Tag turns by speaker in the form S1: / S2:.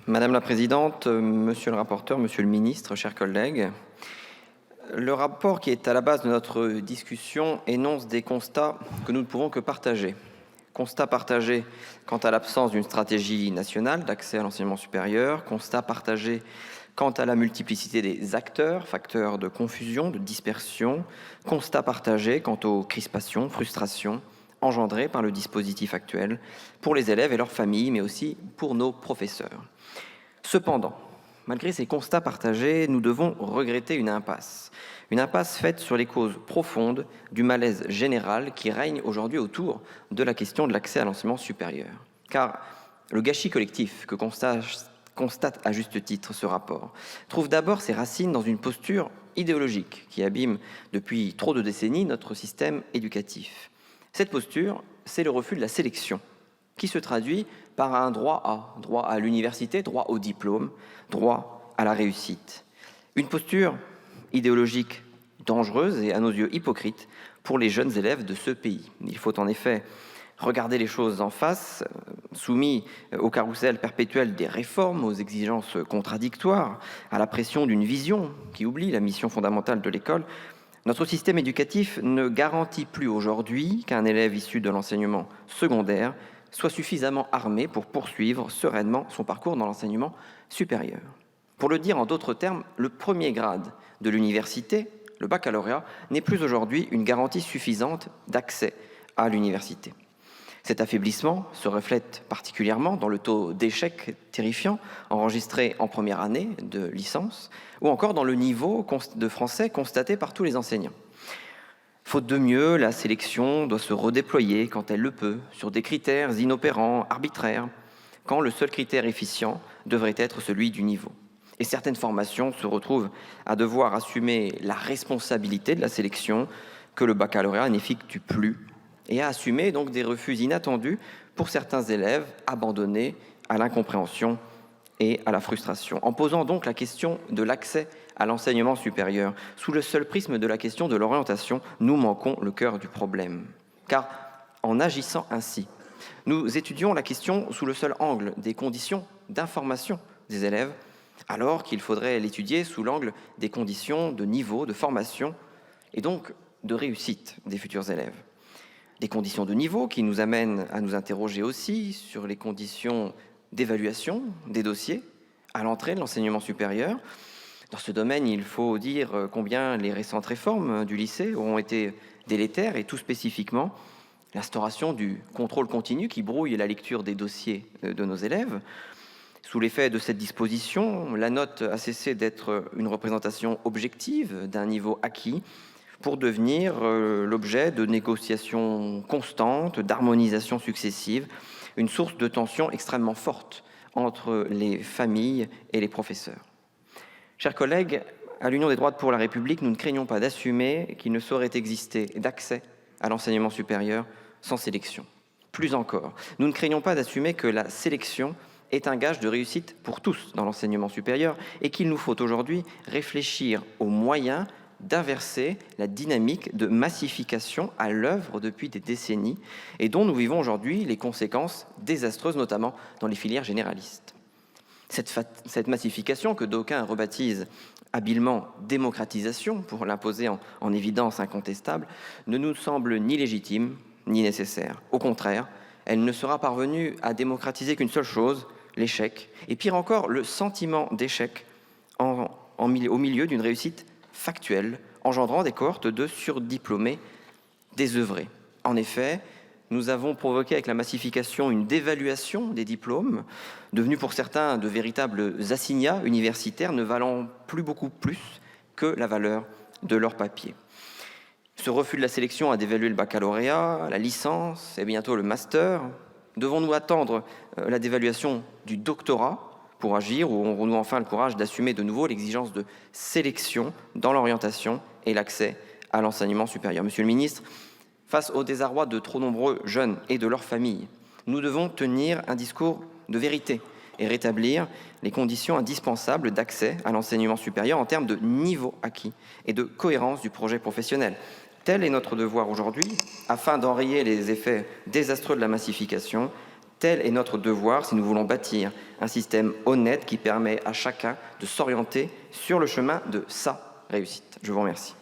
S1: Madame la Présidente, Monsieur le rapporteur, Monsieur le Ministre, chers collègues, le rapport qui est à la base de notre discussion énonce des constats que nous ne pouvons que partager. Constat partagé quant à l'absence d'une stratégie nationale d'accès à l'enseignement supérieur, constat partagé quant à la multiplicité des acteurs, facteurs de confusion, de dispersion, constat partagé quant aux crispations, frustrations engendrées par le dispositif actuel pour les élèves et leurs familles, mais aussi pour nos professeurs. Cependant, malgré ces constats partagés, nous devons regretter une impasse faite sur les causes profondes du malaise général qui règne aujourd'hui autour de la question de l'accès à l'enseignement supérieur. Car le gâchis collectif que constate à juste titre ce rapport trouve d'abord ses racines dans une posture idéologique qui abîme depuis trop de décennies notre système éducatif. Cette posture, c'est le refus de la sélection, qui se traduit par un droit à l'université, droit au diplôme, droit à la réussite. Une posture idéologique dangereuse et à nos yeux hypocrite pour les jeunes élèves de ce pays. Il faut en effet regarder les choses en face, soumis au carrousel perpétuel des réformes, aux exigences contradictoires, à la pression d'une vision qui oublie la mission fondamentale de l'école. Notre système éducatif ne garantit plus aujourd'hui qu'un élève issu de l'enseignement secondaire soit suffisamment armé pour poursuivre sereinement son parcours dans l'enseignement supérieur. Pour le dire en d'autres termes, le premier grade de l'université, le baccalauréat, n'est plus aujourd'hui une garantie suffisante d'accès à l'université. Cet affaiblissement se reflète particulièrement dans le taux d'échec terrifiant enregistré en première année de licence ou encore dans le niveau de français constaté par tous les enseignants. Faute de mieux, la sélection doit se redéployer quand elle le peut, sur des critères inopérants, arbitraires, quand le seul critère efficient devrait être celui du niveau. Et certaines formations se retrouvent à devoir assumer la responsabilité de la sélection que le baccalauréat n'effectue plus et à assumer donc des refus inattendus pour certains élèves abandonnés à l'incompréhension et à la frustration. En posant donc la question de l'accès à l'enseignement supérieur, sous le seul prisme de la question de l'orientation, nous manquons le cœur du problème. Car en agissant ainsi, nous étudions la question sous le seul angle des conditions d'information des élèves, alors qu'il faudrait l'étudier sous l'angle des conditions de niveau, de formation et donc de réussite des futurs élèves. Des conditions de niveau qui nous amènent à nous interroger aussi sur les conditions d'évaluation des dossiers à l'entrée de l'enseignement supérieur. Dans ce domaine, il faut dire combien les récentes réformes du lycée auront été délétères et tout spécifiquement l'instauration du contrôle continu qui brouille la lecture des dossiers de nos élèves. Sous l'effet de cette disposition, la note a cessé d'être une représentation objective d'un niveau acquis pour devenir l'objet de négociations constantes, d'harmonisation successive, une source de tension extrêmement forte entre les familles et les professeurs. Chers collègues, à l'Union des droites pour la République, nous ne craignons pas d'assumer qu'il ne saurait exister d'accès à l'enseignement supérieur sans sélection. Plus encore, nous ne craignons pas d'assumer que la sélection est un gage de réussite pour tous dans l'enseignement supérieur et qu'il nous faut aujourd'hui réfléchir aux moyens d'inverser la dynamique de massification à l'œuvre depuis des décennies et dont nous vivons aujourd'hui les conséquences désastreuses, notamment dans les filières généralistes. Cette massification, que d'aucuns rebaptisent habilement démocratisation pour l'imposer en évidence incontestable, ne nous semble ni légitime ni nécessaire. Au contraire, elle ne sera parvenue à démocratiser qu'une seule chose, l'échec, et pire encore, le sentiment d'échec au milieu d'une réussite factuelle, engendrant des cohortes de surdiplômés désœuvrés. En effet, nous avons provoqué avec la massification une dévaluation des diplômes, devenus pour certains de véritables assignats universitaires ne valant plus beaucoup plus que la valeur de leur papier. Ce refus de la sélection a dévalué le baccalauréat, la licence et bientôt le master. Devons-nous attendre la dévaluation du doctorat pour agir, ou aurons-nous enfin le courage d'assumer de nouveau l'exigence de sélection dans l'orientation et l'accès à l'enseignement supérieur? Monsieur le ministre, face au désarroi de trop nombreux jeunes et de leurs familles, nous devons tenir un discours de vérité et rétablir les conditions indispensables d'accès à l'enseignement supérieur en termes de niveau acquis et de cohérence du projet professionnel. Tel est notre devoir aujourd'hui, afin d'enrayer les effets désastreux de la massification. Tel est notre devoir si nous voulons bâtir un système honnête qui permet à chacun de s'orienter sur le chemin de sa réussite. Je vous remercie.